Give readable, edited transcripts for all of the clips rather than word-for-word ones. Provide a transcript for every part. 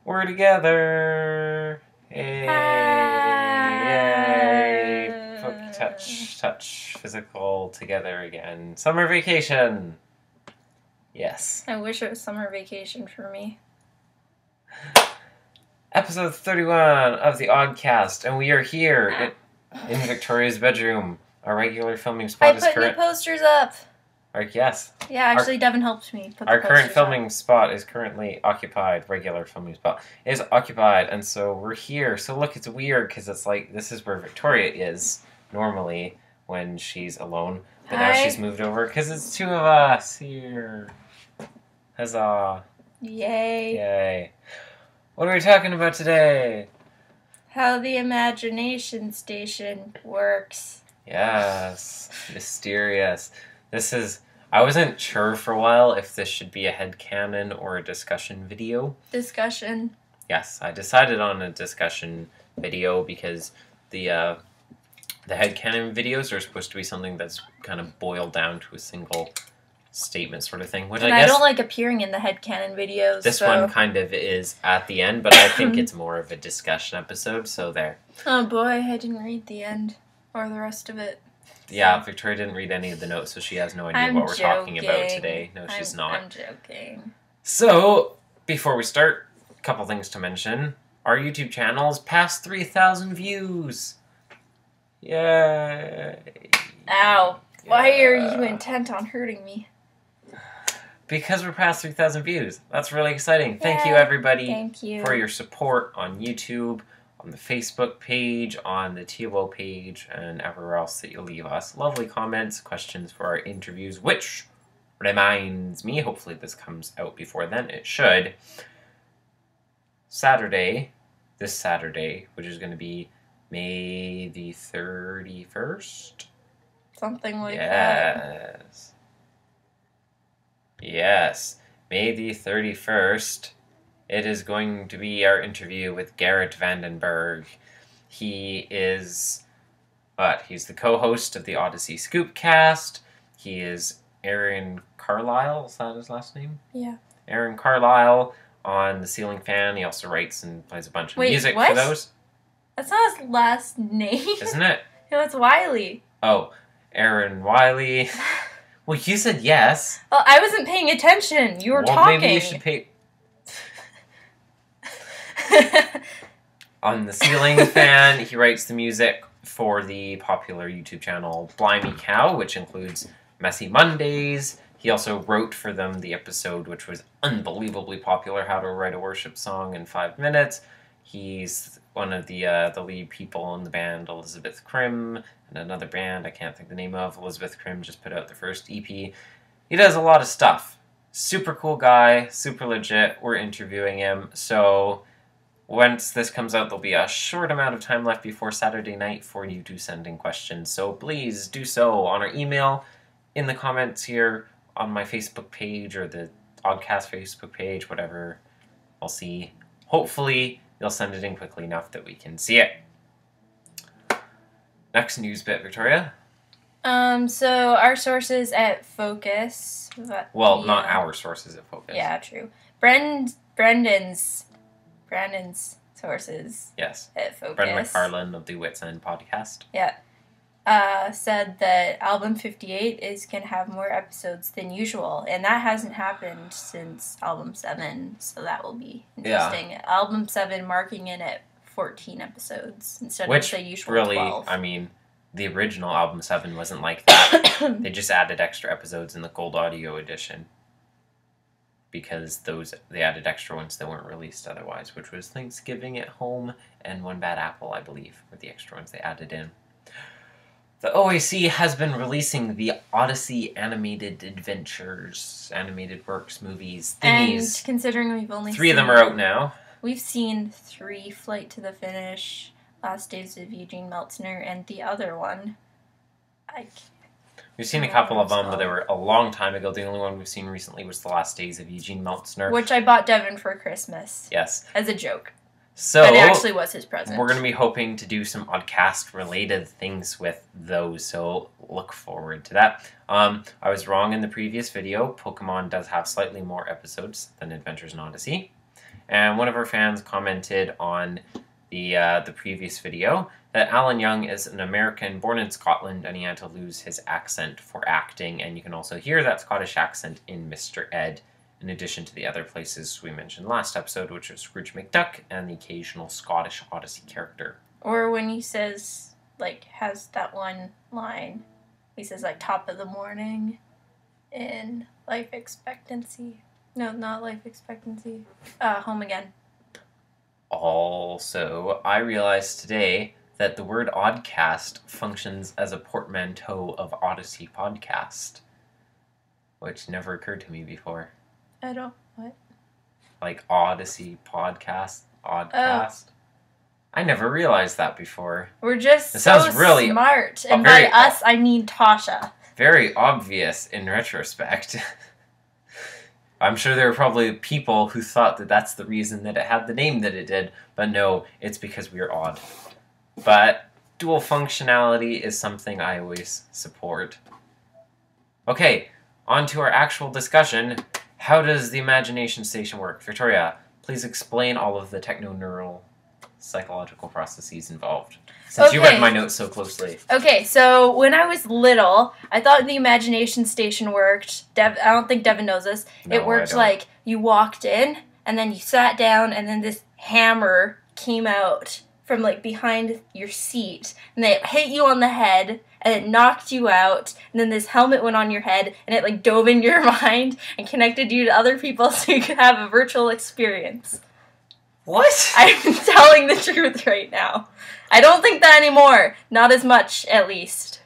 We're together. Yay. Yay. Touch, physical, together again. Summer vacation. Yes. I wish it was summer vacation for me. Episode 31 of the Oddcast, and we are here in Victoria's bedroom. Our regular filming spot is I put new posters up. Yes. Yeah, actually, Devin helped me put the Our current posters filming spot is currently occupied. Regular filming spot is occupied, and so we're here. So look, it's weird because it's like this is where Victoria is normally when she's alone, but now she's moved over because it's two of us here. Huzzah! Yay! Yay! What are we talking about today? How the imagination station works. Yes, mysterious. I wasn't sure for a while if this should be a headcanon or a discussion video. Discussion. Yes, I decided on a discussion video because the headcanon videos are supposed to be something that's kind of boiled down to a single statement sort of thing. Which and I guess don't like appearing in the headcanon videos. This one kind of is at the end, but I think it's more of a discussion episode, so there. Oh boy, I didn't read the end or the rest of it. Yeah, Victoria didn't read any of the notes, so she has no idea what we're talking about today. No, she's not. I'm joking. So, before we start, a couple things to mention. Our YouTube channel's past 3,000 views. Yay! Ow. Yeah. Why are you intent on hurting me? Because we're past 3,000 views. That's really exciting. Yay. Thank you, everybody, Thank you for your support on YouTube, on the Facebook page, on the TiVo page, and everywhere else that you leave us. Lovely comments, questions for our interviews, which reminds me, hopefully this comes out before then. It should. This Saturday, which is going to be May the 31st? Something like that. Yes. May the 31st. It is going to be our interview with GARRETT VANDENBERG. He is, he's the co-host of the Odyssey Scoopcast. He is Aaron Carlisle, is that his last name? Yeah. Aaron Carlisle on The Ceiling Fan. He also writes and plays a bunch of music for those. That's not his last name. Isn't it? No, it's Wiley. Oh, Aaron Wiley. Well, you said yes. Well, I wasn't paying attention. You were talking. Maybe you should pay... On The Ceiling Fan, he writes the music for the popular YouTube channel Blimey Cow, which includes Messy Mondays. He also wrote for them the episode which was unbelievably popular, How to Write a Worship Song in 5 Minutes. He's one of the lead people in the band Elizabeth Krim, and another band I can't think the name of. Elizabeth Krim just put out the first EP. He does a lot of stuff. Super cool guy, super legit. We're interviewing him, so once this comes out, there'll be a short amount of time left before Saturday night for you to send in questions. So please do so on our email, in the comments here, on my Facebook page, or the Oddcast Facebook page, whatever. I'll see. Hopefully, you'll send it in quickly enough that we can see it. Next news bit, Victoria. So our sources at Focus. Well, not our sources at Focus. Yeah, true. Brandon's sources. Yes. At Focus. Brendan McFarlane of the Wits End podcast. Yeah. Said that album 58 is going to have more episodes than usual, and that hasn't happened since album 7, so that will be interesting. Yeah. Album 7 marking in at 14 episodes instead of the usual 12. I mean, the original album 7 wasn't like that. They just added extra episodes in the Gold Audio edition because they added extra ones that weren't released otherwise, which was Thanksgiving at Home and One Bad Apple, I believe, were the extra ones they added in. The OAC has been releasing the Odyssey animated adventures, animated works, movies, thingies. And considering we've only 3 of them are out now. We've seen 3, Flight to the Finish, Last Days of Eugene Meltzner, and the other one. We've seen a couple of them, but they were a long time ago. The only one we've seen recently was The Last Days of Eugene Meltzner. Which I bought Devin for Christmas. Yes. As a joke. So, but it actually was his present. We're going to be hoping to do some Oddcast-related things with those, so look forward to that. I was wrong in the previous video. Pokemon does have slightly more episodes than Adventures in Odyssey. And one of our fans commented on the previous video that Alan Young is an American born in Scotland, and he had to lose his accent for acting, and you can also hear that Scottish accent in Mr. Ed, in addition to the other places we mentioned last episode, which was Scrooge McDuck and the occasional Scottish Odyssey character. Or when he says, like, has that one line, he says, like, top of the morning in Life Expectancy. No, not Life Expectancy. Home Again. Also, I realized today that the word Oddcast functions as a portmanteau of Odyssey podcast, which never occurred to me before. What? Like Odyssey podcast, Oddcast. Oh. I never realized that before. We're just really smart. And by us, I mean Tasha. Very obvious in retrospect. I'm sure there were probably people who thought that that's the reason that it had the name that it did, but no, it's because we are odd. But dual functionality is something I always support. Okay, on to our actual discussion. How does the imagination station work? Victoria, please explain all of the techno-neural psychological processes involved, since you read my notes so closely. Okay, so when I was little, I thought the imagination station worked. I don't think Devin knows this. No, it worked like you walked in, and then you sat down, and then this hammer came out from like behind your seat, and they hit you on the head, and it knocked you out, and then this helmet went on your head, and it like dove in your mind and connected you to other people so you could have a virtual experience. What? I'm telling the truth right now. I don't think that anymore. Not as much, at least.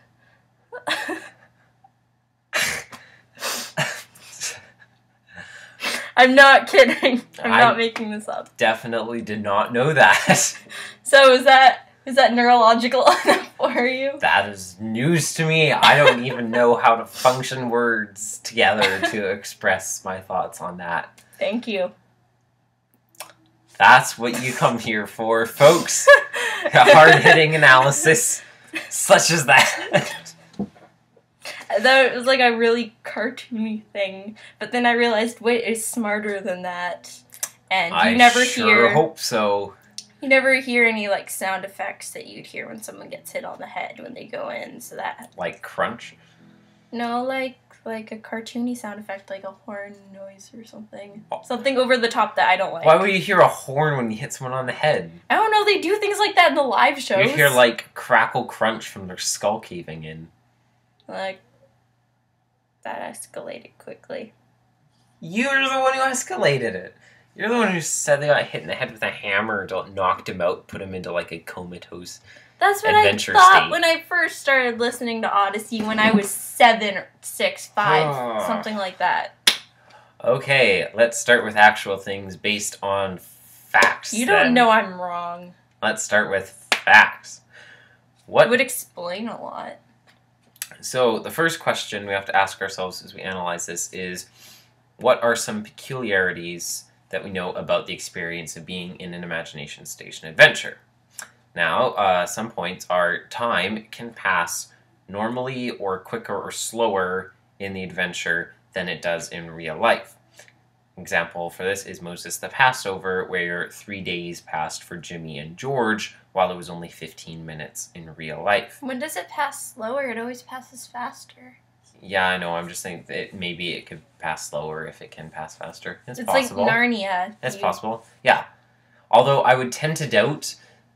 I'm not kidding. I'm not making this up. Definitely did not know that. So is that neurological enough for you? That is news to me. I don't even know how to function words together to express my thoughts on that. Thank you. That's what you come here for, folks. Hard-hitting analysis such as that. That was like a really cartoony thing, but then I realized Wit is smarter than that, and I sure hope so. You never hear any like sound effects that you'd hear when someone gets hit on the head when they go in, so that like crunch. No, like a cartoony sound effect, like a horn noise or something. Oh. Something over the top that I don't like. Why would you hear a horn when you hit someone on the head? I don't know, they do things like that in the live shows. You hear, like, crackle crunch from their skull caving in. Like, that escalated quickly. You're the one who escalated it. You're the one who said they got hit in the head with a hammer until it knocked him out, put him into, like, a comatose That's what I thought when I first started listening to Odyssey when I was 7, 6, 5, something like that. Okay, let's start with actual things based on facts. You don't know I'm wrong. Let's start with facts. What it would explain a lot. So the first question we have to ask ourselves as we analyze this is, what are some peculiarities that we know about the experience of being in an imagination station adventure? Now, some points are time can pass normally or quicker or slower in the adventure than it does in real life. Example for this is Moses the Passover, where 3 days passed for Jimmy and George, while it was only 15 minutes in real life. When does it pass slower? It always passes faster. Yeah, I know. I'm just saying that maybe it could pass slower if it can pass faster. It's possible. Like Narnia. It's possible. Yeah. Although I would tend to doubt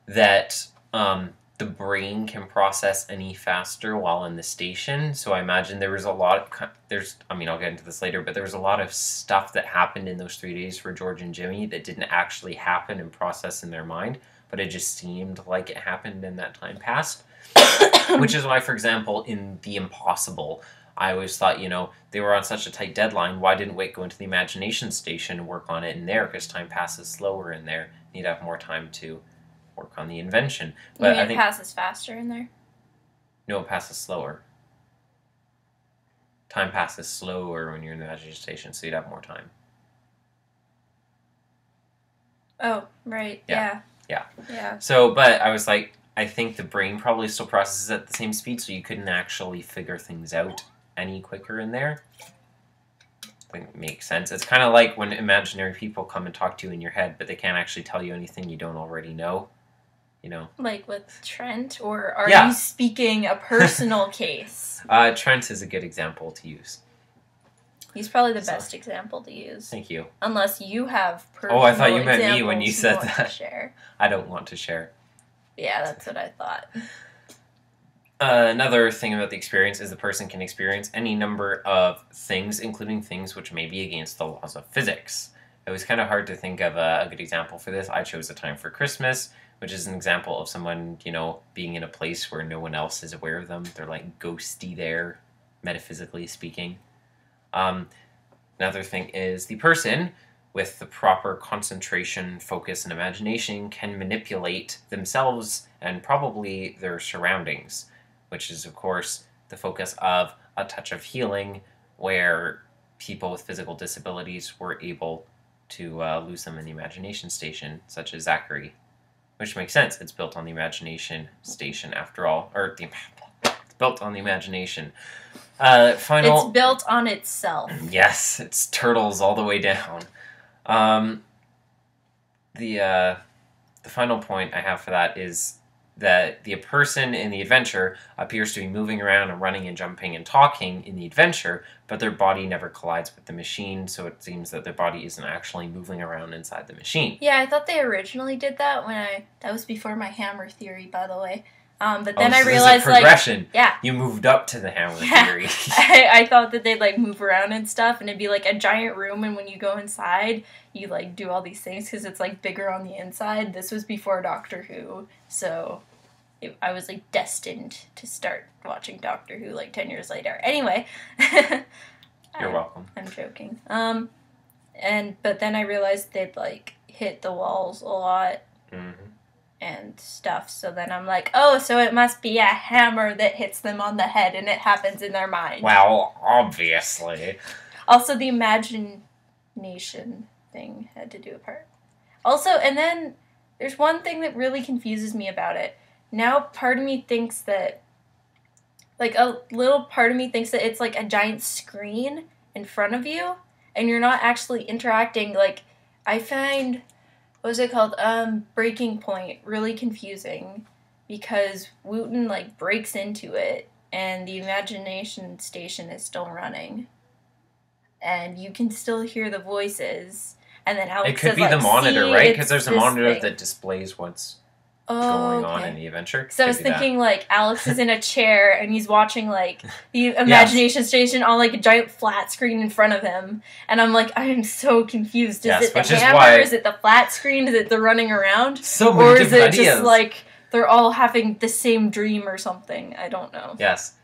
that the brain can process any faster while in the station. So I imagine there was a lot of, I'll get into this later, but there was a lot of stuff that happened in those 3 days for George and Jimmy that didn't actually happen and process in their mind, but it just seemed like it happened and that time passed. Which is why, for example, in The Impossible, I always thought, they were on such a tight deadline, why didn't Wade go into the imagination station and work on it in there? Because time passes slower in there. You'd have more time to work on the invention. But I think it passes faster in there? No, it passes slower. Time passes slower when you're in the imagination station, so you'd have more time. Oh, right. Yeah. So, but I was like, I think the brain probably still processes at the same speed, so you couldn't actually figure things out any quicker in there. I think makes sense. It's kind of like when imaginary people come and talk to you in your head, but they can't actually tell you anything you don't already know. You know? Like with Trent? Or are you speaking a personal case? Trent is a good example to use. He's probably the best example to use. Thank you. Unless you have personal I thought you meant me when you said that. Share. I don't want to share. Yeah, that's what I thought. Another thing about the experience is the person can experience any number of things, including things which may be against the laws of physics. It was kind of hard to think of a good example for this. I chose A Time for Christmas, which is an example of someone, you know, being in a place where no one else is aware of them. They're like ghosty there, metaphysically speaking. Another thing is the person with the proper concentration, focus, and imagination can manipulate themselves and probably their surroundings, which is, of course, the focus of A Touch of Healing, where people with physical disabilities were able to lose them in the imagination station, such as Zachary, which makes sense. It's built on the imagination station, after all, it's built on the imagination. It's built on itself. Yes, it's turtles all the way down. The final point I have for that is that the person in the adventure appears to be moving around and running and jumping and talking in the adventure, but their body never collides with the machine, so it seems that their body isn't actually moving around inside the machine. Yeah, I thought they originally did that that was before my hammer theory, by the way. But then I realized, progression. like, yeah, you moved up to the hammer theory. I thought that they'd like move around and stuff, and it'd be like a giant room, and when you go inside, you like do all these things because it's like bigger on the inside. This was before Doctor Who, so I was like destined to start watching Doctor Who like 10 years later. Anyway, you're welcome. I'm joking. But then I realized they'd like hit the walls a lot. Mm-hmm. And stuff, so then I'm like, oh, so it must be a hammer that hits them on the head and it happens in their mind. Well, obviously. Also, the imagination thing had to do a part. Also, and then there's one thing that really confuses me about it. Now, part of me thinks that, like, a little part of me thinks that it's like a giant screen in front of you, and you're not actually interacting. Like, I find... what was it called? Breaking Point. Really confusing because Wooten like breaks into it and the imagination station is still running. And you can still hear the voices. And then Alex It could says, be like, the monitor, right? Because there's a monitor thing that displays what's going on in the adventure. So I was thinking, like, Alex is in a chair and he's watching, like, the imagination station on, like, a giant flat screen in front of him. And I'm like, I am so confused. Is it the hammer? Is it the flat screen? Is it the running around? So many or is it ideas. just, like, they're all having the same dream or something? I don't know. Yes.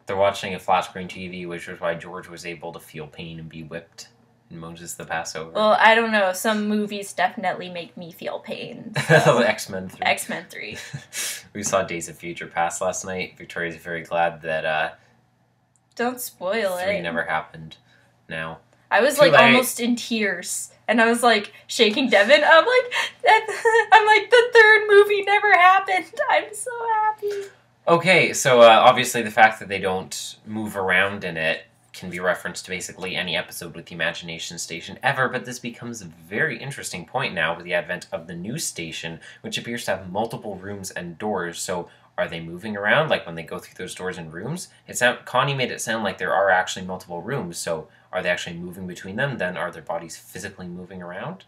They're watching a flat screen TV, which was why George was able to feel pain and be whipped in Moses the Passover. Well, I don't know. Some movies definitely make me feel pain. So. X-Men 3. X-Men 3. We saw Days of Future Past last night. Victoria's very glad that don't spoil 3 it. never happened now. I was like almost in tears. And I was like shaking Devin. I'm like, the third movie never happened. I'm so happy. Okay, so obviously the fact that they don't move around in it can be referenced to basically any episode with the imagination station ever, but this becomes a very interesting point now with the advent of the new station, which appears to have multiple rooms and doors. So are they moving around, like when they go through those doors and rooms? Connie made it sound like there are actually multiple rooms, so are they actually moving between them? Then are their bodies physically moving around?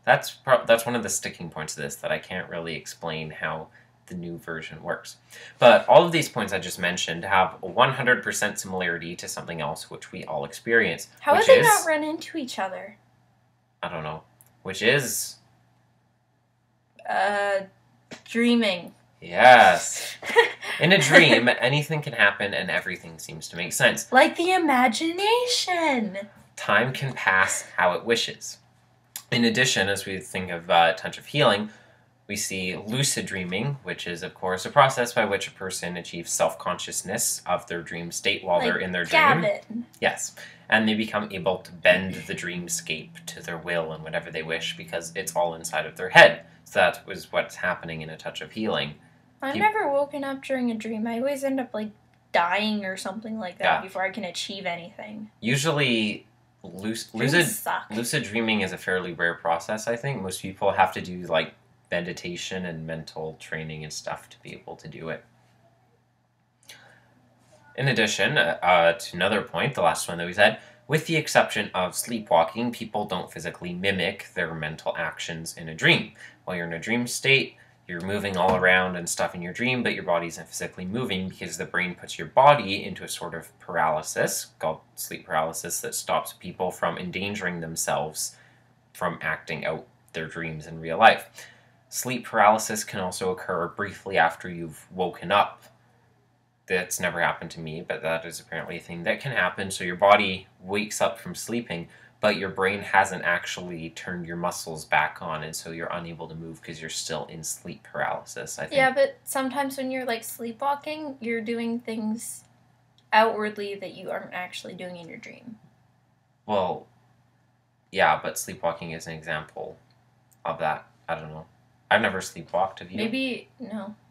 That's one of the sticking points of this, that I can't really explain how the new version works. But all of these points I just mentioned have a 100% similarity to something else which we all experience. How would they not run into each other? I don't know. Which is... dreaming. Yes. In a dream, anything can happen and everything seems to make sense. Like the imagination. Time can pass how it wishes. In addition, as we think of Touch of Healing, we see lucid dreaming, which is, of course, a process by which a person achieves self-consciousness of their dream state while they're in their dream. Gavin. Yes. And they become able to bend the dreamscape to their will and whatever they wish because it's all inside of their head. So that was what's happening in A Touch of Healing. I've never woken up during a dream. I always end up, like, dying or something like that before I can achieve anything. Usually, lucid dreaming is a fairly rare process, I think. Most people have to do, like, meditation and mental training and stuff to be able to do it. In addition, to another point, the last one that we said, with the exception of sleepwalking, people don't physically mimic their mental actions in a dream. While you're in a dream state, you're moving all around and stuff in your dream, but your body isn't physically moving because the brain puts your body into a sort of paralysis, called sleep paralysis, that stops people from endangering themselves from acting out their dreams in real life. Sleep paralysis can also occur briefly after you've woken up. That's never happened to me, but that is apparently a thing that can happen. So your body wakes up from sleeping, but your brain hasn't actually turned your muscles back on, and so you're unable to move because you're still in sleep paralysis, I think. Yeah, but sometimes when you're, like, sleepwalking, you're doing things outwardly that you aren't actually doing in your dream. Well, yeah, but sleepwalking is an example of that. I don't know. I've never sleepwalked, have you?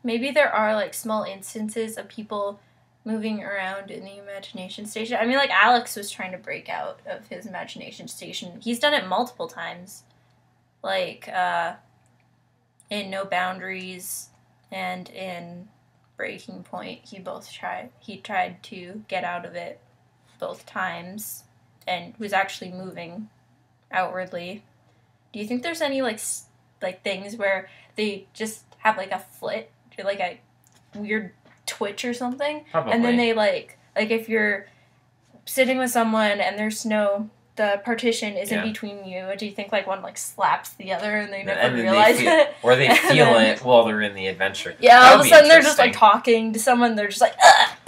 Maybe there are, like, small instances of people moving around in the imagination station. I mean, like, Alex was trying to break out of his imagination station. He's done it multiple times. Like, in No Boundaries and in Breaking Point, he tried to get out of it both times and was actually moving outwardly. Do you think there's any, like things where they just have, like, a flit or, like, a weird twitch or something? Probably. And then they, like if you're sitting with someone and there's the partition is in between you, do you think, like, one, like, slaps the other and they never realize it? Or they feel it while they're in the adventure. Yeah, all of a sudden they're just, like, talking to someone, they're just like,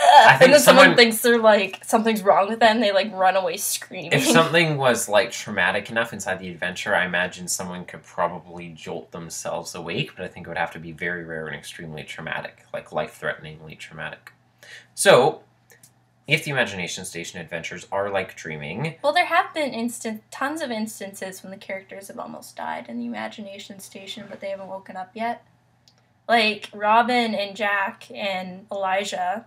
and then someone thinks they're, like, something's wrong with them, and they, like, run away screaming. If something was, like, traumatic enough inside the adventure, I imagine someone could probably jolt themselves awake, but I think it would have to be very rare and extremely traumatic, like life-threateningly traumatic. So, if the imagination station adventures are like dreaming... Well, there have been tons of instances when the characters have almost died in the imagination station, but they haven't woken up yet. Like, Robin and Jack and Elijah,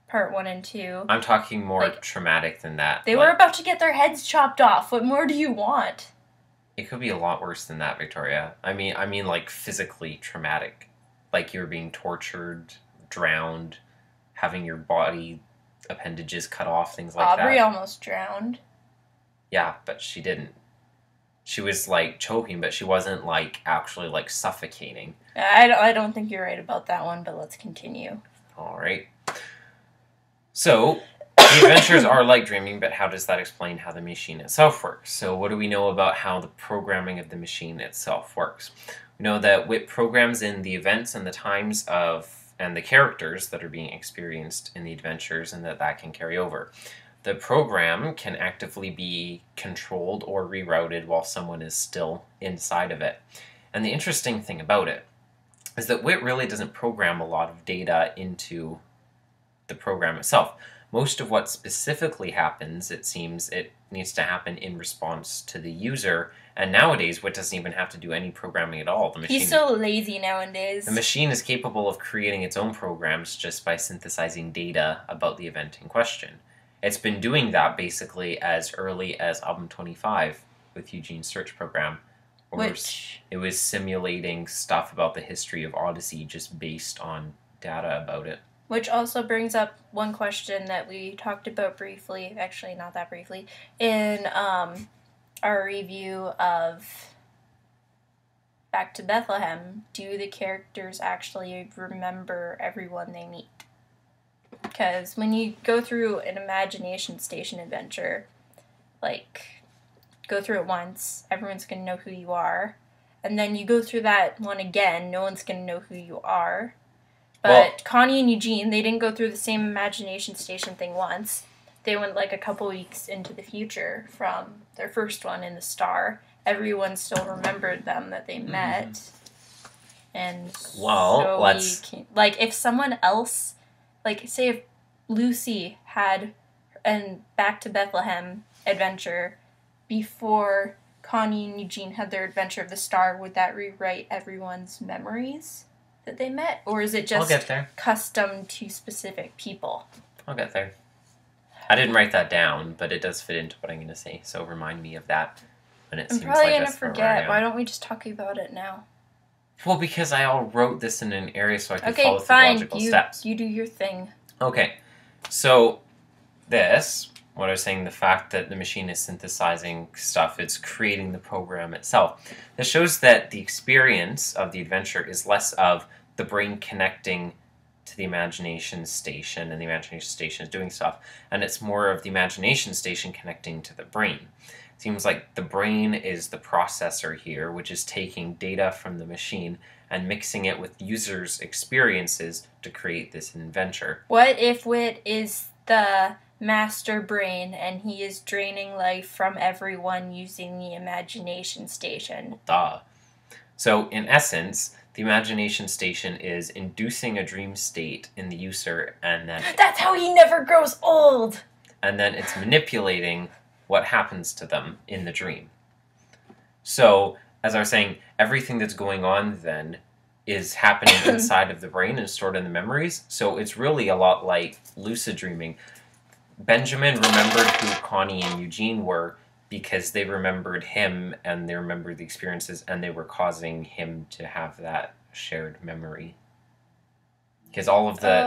part 1 and 2. I'm talking more, like, traumatic than that. They were about to get their heads chopped off. What more do you want? It could be a lot worse than that, Victoria. I mean, like, physically traumatic. Like, you were being tortured, drowned, having your body... appendages cut off, things like that. Aubrey almost drowned. Yeah, but she didn't. She was, like, choking, but she wasn't, like, actually, like, suffocating. I don't think you're right about that one, but let's continue. Alright. So, the adventures are like dreaming, but how does that explain how the machine itself works? So what do we know about how the programming of the machine itself works? We know that WIT programs in the events and the times and the characters that are being experienced in the adventures, and that can carry over. The program can actively be controlled or rerouted while someone is still inside of it. And the interesting thing about it is that WIT really doesn't program a lot of data into the program itself. Most of what specifically happens, it seems, it needs to happen in response to the user. And nowadays, WIT doesn't even have to do any programming at all. He's so lazy nowadays. The machine is capable of creating its own programs just by synthesizing data about the event in question. It's been doing that basically as early as album 25 with Eugene's search program. Which... it was simulating stuff about the history of Odyssey just based on data about it. Which also brings up one question that we talked about briefly, actually not that briefly, in our review of Back to Bethlehem. Do the characters actually remember everyone they meet? Because when you go through an imagination station adventure, like, go through it once, everyone's going to know who you are. And then you go through that one again, no one's going to know who you are. But Connie and Eugene, they didn't go through the same imagination station thing once. They went, like, a couple weeks into the future from their first one in the star. Everyone still remembered them that they met. And so like, if someone else, like, say if Lucy had an Back to Bethlehem adventure before Connie and Eugene had their adventure of the star, would that rewrite everyone's memories that they met? Or is it just custom to specific people? I'll get there. I didn't write that down, but it does fit into what I'm going to say, so remind me of that when it I'm seems probably like going to that's where forget. we're Why at. don't we just talk about it now? Well, because I all wrote this in an area so I could Okay, follow through fine. logical steps. You do your thing. Okay, so this, what I was saying, the fact that the machine is synthesizing stuff, it's creating the program itself. This shows that the experience of the adventure is less of the brain connecting to the imagination station, and the imagination station is doing stuff, and it's more of the imagination station connecting to the brain. It seems like the brain is the processor here, which is taking data from the machine and mixing it with users' experiences to create this adventure. What if Wit is the master brain and he is draining life from everyone using the imagination station? Duh. So, in essence, the imagination station is inducing a dream state in the user, and then That's how he never grows old! and then it's manipulating what happens to them in the dream. So, as I was saying, everything that's going on then is happening inside of the brain and stored in the memories. So it's really a lot like lucid dreaming. Benjamin remembered who Connie and Eugene were because they remembered him and they remembered the experiences, and they were causing him to have that shared memory. Because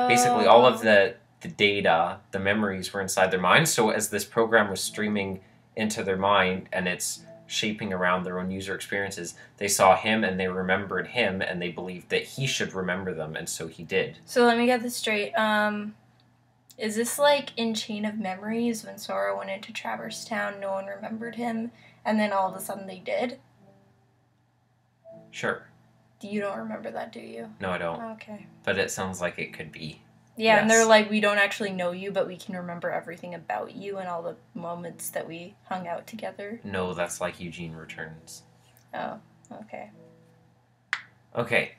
basically all of the data, the memories were inside their mind. So as this program was streaming into their mind and it's shaping around their own user experiences, they saw him and they remembered him and they believed that he should remember them, and so he did. So let me get this straight. Is this like in Chain of Memories when Sora went into Traverse Town, no one remembered him, and then all of a sudden they did? Sure. You don't remember that, do you? No, I don't. Okay. But it sounds like it could be. Yeah, Yes. and they're like, we don't actually know you, but we can remember everything about you and all the moments that we hung out together. No, that's like Eugene Returns. Oh, okay. Okay.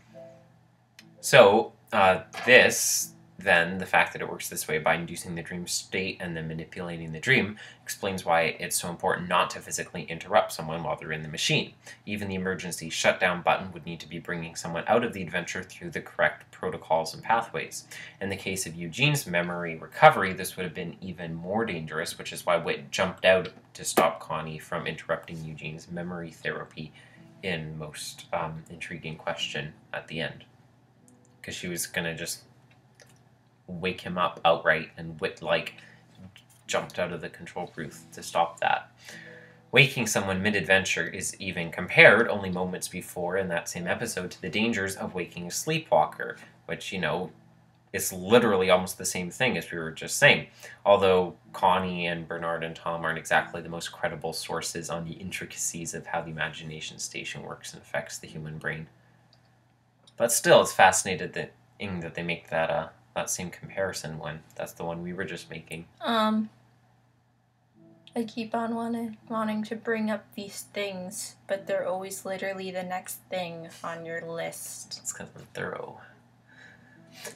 So, then, the fact that it works this way by inducing the dream state and then manipulating the dream explains why it's so important not to physically interrupt someone while they're in the machine. Even the emergency shutdown button would need to be bringing someone out of the adventure through the correct protocols and pathways. In the case of Eugene's memory recovery, this would have been even more dangerous, which is why Wit jumped out to stop Connie from interrupting Eugene's memory therapy in most intriguing question at the end. Because she was going to just wake him up outright, and Wit, jumped out of the control booth to stop that. Waking someone mid-adventure is even compared, only moments before in that same episode, to the dangers of waking a sleepwalker, which, is literally almost the same thing as we were just saying. Although Connie and Bernard and Tom aren't exactly the most credible sources on the intricacies of how the imagination station works and affects the human brain. But still, it's fascinating that they make that same comparison when that's the one we were just making. I keep on wanting to bring up these things, but they're always literally the next thing on your list. It's because I'm thorough.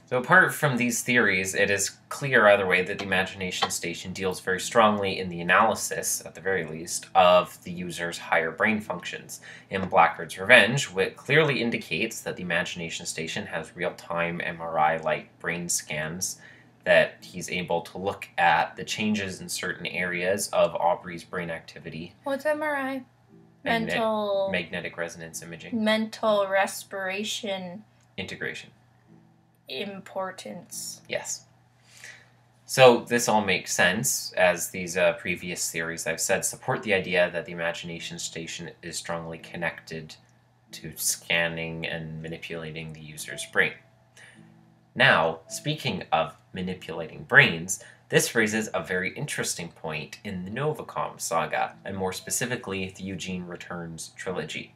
So apart from these theories, it is clear either way that the imagination station deals very strongly in the analysis, at the very least, of the user's higher brain functions. In Blackbird's Revenge, Wit clearly indicates that the imagination station has real-time MRI-like brain scans, that he's able to look at the changes in certain areas of Aubrey's brain activity. What's MRI? Magnetic resonance imaging. Mental respiration. Integration. Importance. Yes. So this all makes sense, as these previous theories I've said support the idea that the imagination station is strongly connected to scanning and manipulating the user's brain. Now, speaking of manipulating brains, this raises a very interesting point in the Novacom saga, and more specifically, the Eugene Returns trilogy.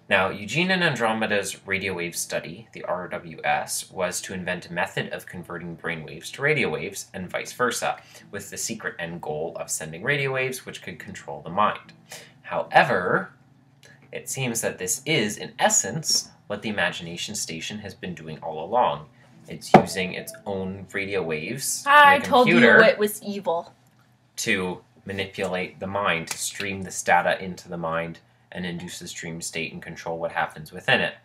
Now, Eugene and Andromeda's radio wave study, the RWS, was to invent a method of converting brainwaves to radio waves, and vice versa, with the secret end goal of sending radio waves which could control the mind. However, it seems that this is, in essence, what the imagination station has been doing all along. It's using its own radio waves I told you it was evil. To manipulate the mind, to stream this data into the mind, and induce this dream state and control what happens within it.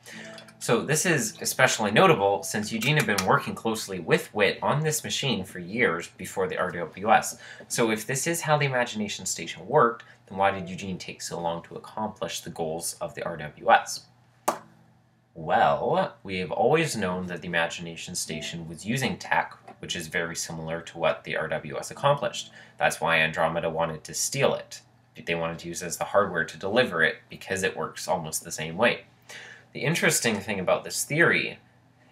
So this is especially notable since Eugene had been working closely with Whit on this machine for years before the RWS. So if this is how the imagination station worked, then why did Eugene take so long to accomplish the goals of the RWS? Well, we have always known that the imagination station was using tech, which is very similar to what the RWS accomplished. That's why Andromeda wanted to steal it. They wanted to use it as the hardware to deliver it because it works almost the same way. The interesting thing about this theory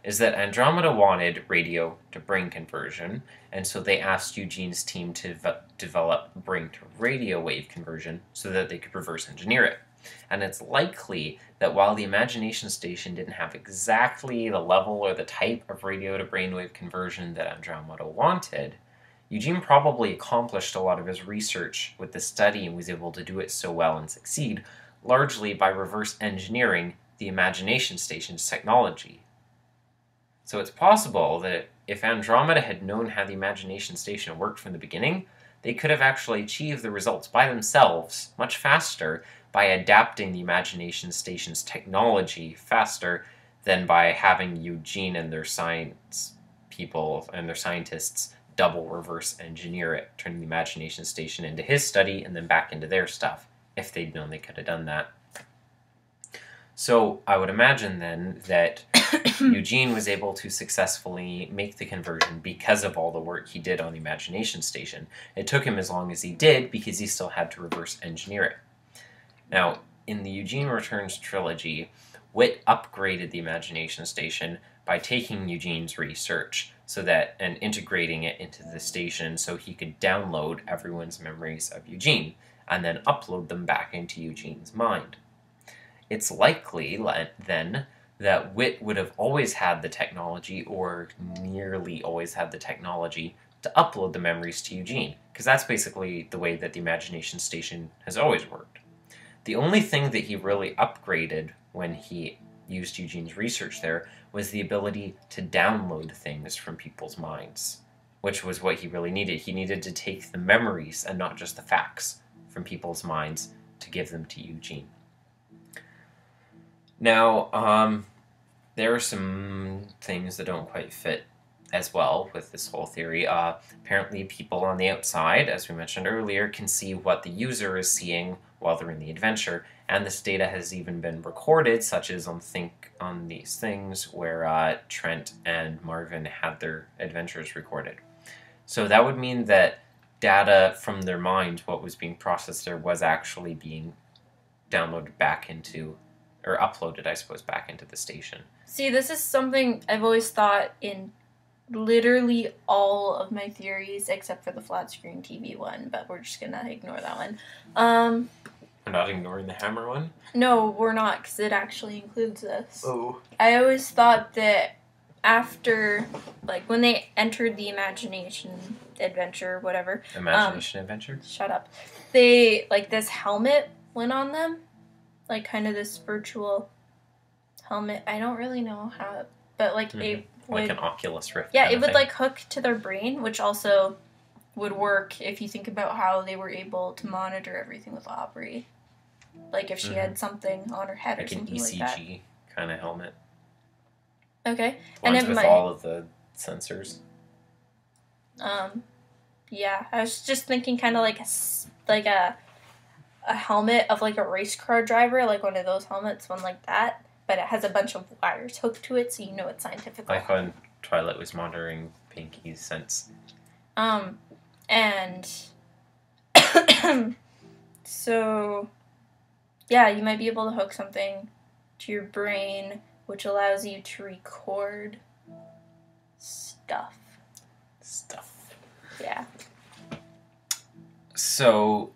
is that Andromeda wanted radio to brain conversion, and so they asked Eugene's team to develop brain to radio wave conversion so that they could reverse engineer it. And it's likely that while the imagination station didn't have exactly the level or the type of radio to brainwave conversion that Andromeda wanted, Eugene probably accomplished a lot of his research with the study and was able to do it so well and succeed, largely by reverse engineering the imagination station's technology. So it's possible that if Andromeda had known how the imagination station worked from the beginning, they could have actually achieved the results by themselves much faster by adapting the imagination station's technology faster than by having Eugene and their science people and their scientists double reverse engineer it, turning the imagination station into his study and then back into their stuff. If they'd known they could have done that. So I would imagine then that Eugene was able to successfully make the conversion because of all the work he did on the imagination station. It took him as long as he did because he still had to reverse engineer it. Now, in the Eugene Returns trilogy, Whit upgraded the imagination station by taking Eugene's research and integrating it into the station so he could download everyone's memories of Eugene and then upload them back into Eugene's mind. It's likely, then, that Whit would have always had the technology, or nearly always had the technology, to upload the memories to Eugene, because that's basically the way that the imagination station has always worked. The only thing that he really upgraded when he used Eugene's research there was the ability to download things from people's minds, which was what he really needed. He needed to take the memories and not just the facts from people's minds to give them to Eugene. Now, there are some things that don't quite fit as well with this whole theory. Apparently people on the outside, as we mentioned earlier, can see what the user is seeing while they're in the adventure, and this data has even been recorded, such as on Think on These Things, where Trent and Marvin had their adventures recorded. So that would mean that data from their mind, what was being processed there, was actually being downloaded back into, or uploaded, I suppose, back into the station. See, this is something I've always thought in literally all of my theories, except for the flat screen TV one, but we're just gonna ignore that one. We're not ignoring the hammer one? No, we're not, because it actually includes this. Oh. I always thought that after, like, when they entered the imagination adventure, whatever. Imagination adventure? Shut up. They, like, this helmet went on them. Like, kind of this virtual helmet. I don't really know how, but, like, it would... Like an Oculus Rift. Yeah, it would, like, hook to their brain, which also would work if you think about how they were able to monitor everything with Aubrey. Like, if she had something on her head or something like that. Like an ECG kind of helmet. Okay. Ones and with all of the sensors. Yeah, I was just thinking kind of like a helmet of like a race car driver, like one of those helmets, one like that, but it has a bunch of wires hooked to it, so you know it's scientific. Like when Twilight was monitoring Pinky's sense. And so, yeah, you might be able to hook something to your brain, which allows you to record stuff. Yeah. So,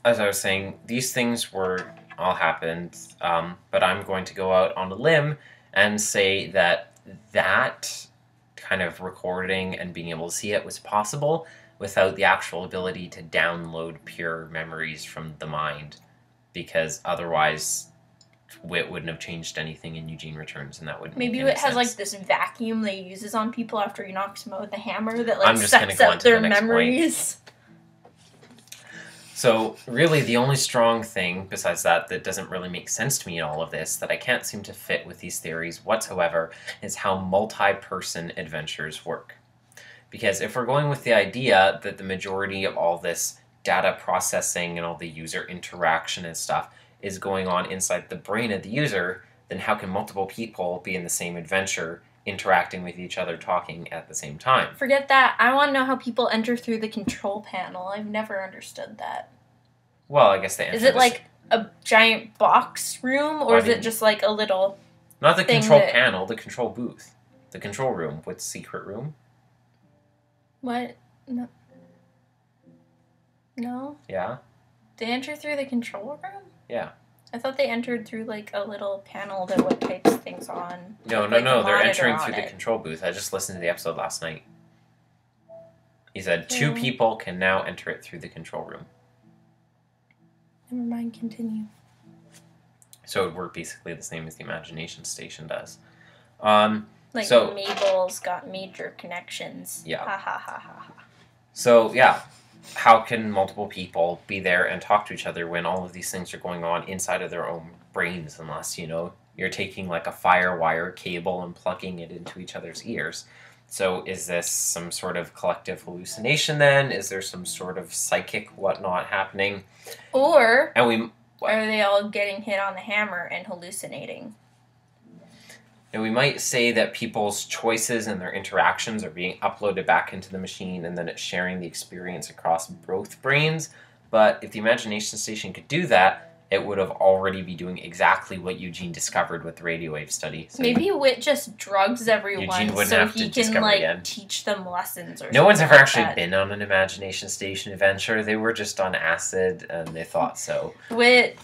as I was saying, these things all happened, but I'm going to go out on a limb and say that kind of recording and being able to see it was possible without the actual ability to download pure memories from the mind, because otherwise Whit wouldn't have changed anything in Eugene Returns, and that wouldn't maybe make any Whit has sense. like this vacuum that he uses on people after he knocks them out with a hammer that like I'm just gonna sucks go out into the their next memories. So, really, the only strong thing, besides that doesn't really make sense to me in all of this, that I can't seem to fit with these theories whatsoever, is how multi-person adventures work. Because if we're going with the idea that the majority of all this data processing and all the user interaction and stuff is going on inside the brain of the user, then how can multiple people be in the same adventure, interacting with each other, talking at the same time? Forget that. I want to know how people enter through the control panel. I've never understood that. Well, I guess they enter. Is it like a giant box room, or is it just like a little... Not the control panel, the control booth. The control room. What's secret room? What? No. No? Yeah? They enter through the control room? Yeah. I thought they entered through, like, a little panel that what types things on. No, they're entering through the control booth. I just listened to the episode last night. He said 2 people can now enter it through the control room. Never mind, continue. So it would work basically the same as the imagination station does. Mabel's got major connections. Yeah. Ha ha ha ha ha. So, yeah. How can multiple people be there and talk to each other when all of these things are going on inside of their own brains, unless, you're taking like a firewire cable and plugging it into each other's ears? So is this some sort of collective hallucination then? Is there some sort of psychic whatnot happening? Or are they all getting hit on the hammer and hallucinating? And we might say that people's choices and their interactions are being uploaded back into the machine, and then it's sharing the experience across both brains. But if the imagination station could do that, it would have already be doing exactly what Eugene discovered with the radio wave study. So maybe Whit just drugs everyone so he can teach them lessons or something. No one's ever actually been on an imagination station adventure. They were just on acid and they thought so. Whit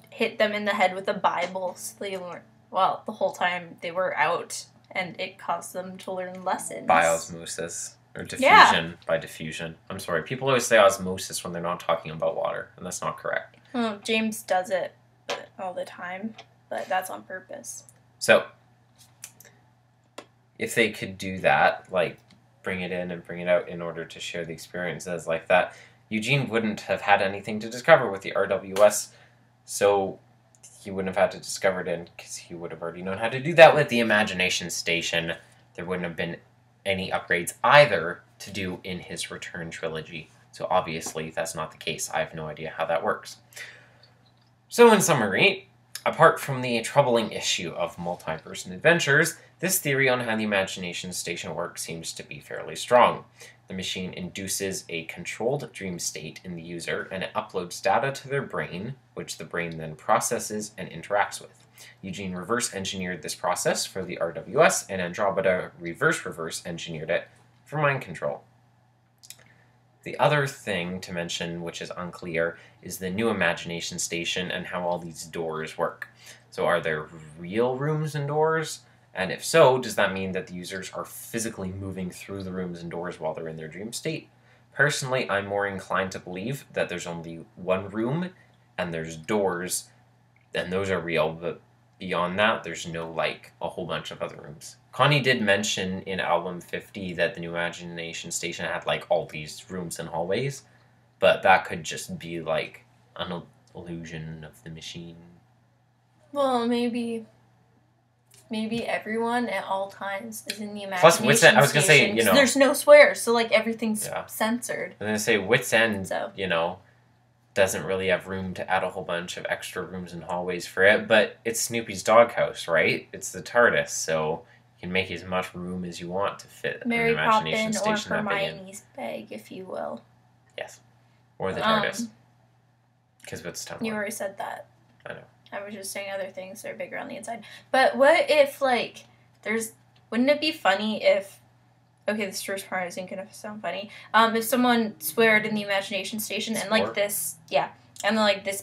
hit them in the head with a Bible so they learned, well, the whole time they were out, and it caused them to learn lessons. By osmosis. Or diffusion, by diffusion. I'm sorry, people always say osmosis when they're not talking about water, and that's not correct. Well, James does it all the time, but that's on purpose. So, if they could do that, like bring it in and bring it out in order to share the experiences like that, Eugene wouldn't have had anything to discover with the RWS, so he wouldn't have had to discover it in, because he would have already known how to do that with the imagination station. There wouldn't have been any upgrades either to do in his Return trilogy. So obviously that's not the case. I have no idea how that works. So in summary, apart from the troubling issue of multi-person adventures, this theory on how the imagination station works seems to be fairly strong. The machine induces a controlled dream state in the user, and it uploads data to their brain, which the brain then processes and interacts with. Eugene reverse-engineered this process for the RWS, and Andromeda reverse-engineered it for mind control. The other thing to mention, which is unclear, is the new imagination station and how all these doors work. So are there real rooms and doors? And if so, does that mean that the users are physically moving through the rooms and doors while they're in their dream state? Personally, I'm more inclined to believe that there's only one room and there's doors, and those are real, but beyond that, there's no, a whole bunch of other rooms. Connie did mention in album 50 that the new imagination station had, all these rooms and hallways, but that could just be, an illusion of the machine. Well, maybe everyone at all times is in the imagination station. I was going to say, there's no swears, so, everything's censored. I was going to say, Wit's End, doesn't really have room to add a whole bunch of extra rooms and hallways for it, but it's Snoopy's doghouse, right? It's the TARDIS, so you can make as much room as you want to fit Mary an imagination Poppins station. or Hermione's bag, if you will. Yes. Or the TARDIS. Because what's time? You already said that. I know. I was just saying other things that are bigger on the inside. But what if, wouldn't it be funny if... Okay, this first part isn't going to sound funny. If someone sweared in the imagination station and this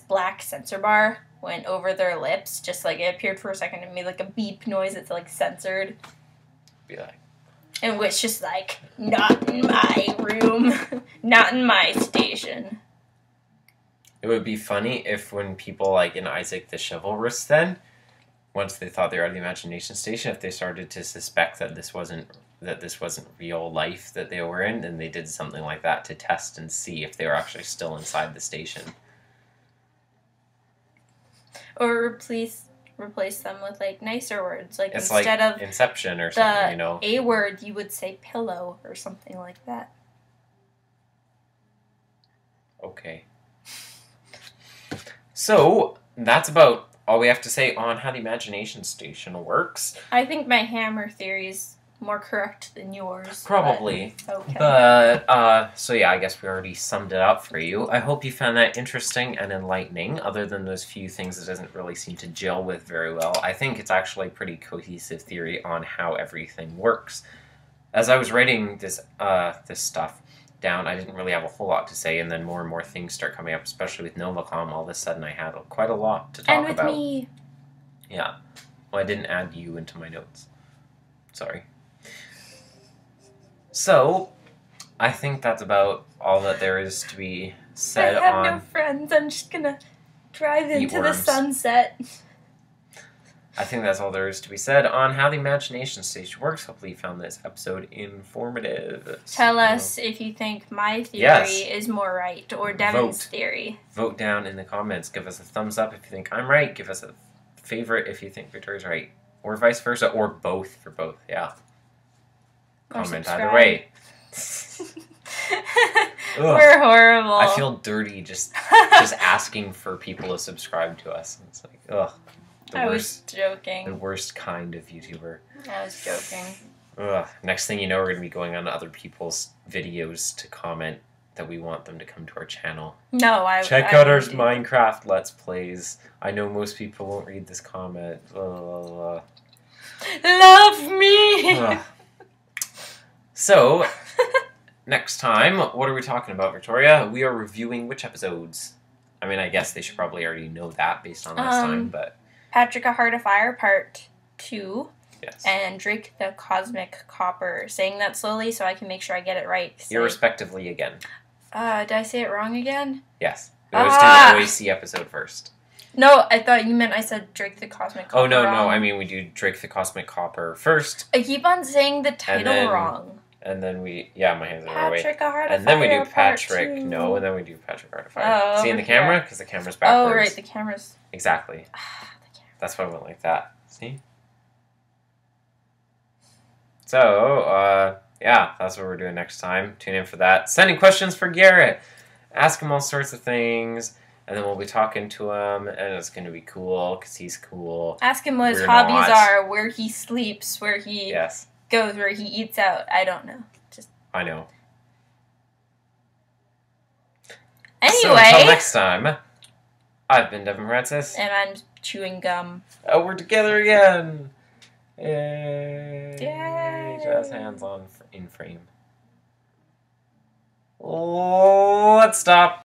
black sensor bar went over their lips, just it appeared for a second and made a beep noise. It's censored. Be like. And which just not in my room, not in my station. It would be funny if when people in Isaac the Chivalrous then, once they thought they were at the imagination station, if they started to suspect that this wasn't real life that they were in, then they did something like that to test and see if they were actually still inside the station. Or replace them with like nicer words, like it's instead like of Inception or something, you know. A word, you would say pillow or something like that. Okay. So that's about all we have to say on how the imagination station works. I think my hammer theory is more correct than yours. Probably. Okay. But, so yeah, I guess we already summed it up for you. I hope you found that interesting and enlightening, other than those few things it doesn't really seem to gel with very well. I think it's actually a pretty cohesive theory on how everything works. As I was writing this stuff down, I didn't really have a whole lot to say, and then more and more things start coming up, especially with Novacom. All of a sudden I had quite a lot to talk about. And with me. Yeah. Well, I didn't add you into my notes. Sorry. So, I think that's about all that there is to be said on... I have no friends. I'm just gonna drive into the sunset. I think that's all there is to be said on how the imagination station works. Hopefully you found this episode informative. Tell us if you think my theory is more right, or Devin's theory. Vote down in the comments. Give us a thumbs up if you think I'm right. Give us a favorite if you think Victoria's right. Or vice versa, or both for both, yeah. Comment either way. We're horrible. I feel dirty just asking for people to subscribe to us. It's like, ugh. I was joking. The worst kind of YouTuber. I was joking. Ugh. Next thing you know, we're going to be going on other people's videos to comment that we want them to come to our channel. No, Check out our Minecraft Let's Plays. I know most people won't read this comment. Love me! Ugh. So, next time, what are we talking about, Victoria? We are reviewing which episodes? I mean, I guess they should probably already know that based on last time, but... Patrick, A Heart Afire, Part 2. Yes. And Drake the Cosmic Copper. Saying that slowly so I can make sure I get it right. Irrespectively again. Did I say it wrong again? Yes. We always do the OAC episode first. No, I thought you meant I said Drake the Cosmic Copper. Oh, no, wrong. no. I mean, we do Drake the Cosmic Copper first. I keep on saying the title wrong. And then we... Yeah, my hands are away. Patrick, A Heart Afire, and then we do Patrick. No, and then we do Patrick, Heart Afire. Oh, see in the camera? Because the camera's backwards. Oh, right. The camera's... Exactly. That's why I went like that. See? So, yeah, that's what we're doing next time. Tune in for that. Sending questions for Garrett. Ask him all sorts of things, and then we'll be talking to him, and it's going to be cool, because he's cool. Ask him what his hobbies are, where he sleeps, where he goes, where he eats out. I don't know. I know. Anyway. So, until next time, I've been Devin Francis. And I'm chewing gum. Oh, we're together again! Yay! Yay! Just hands on in frame. Let's stop.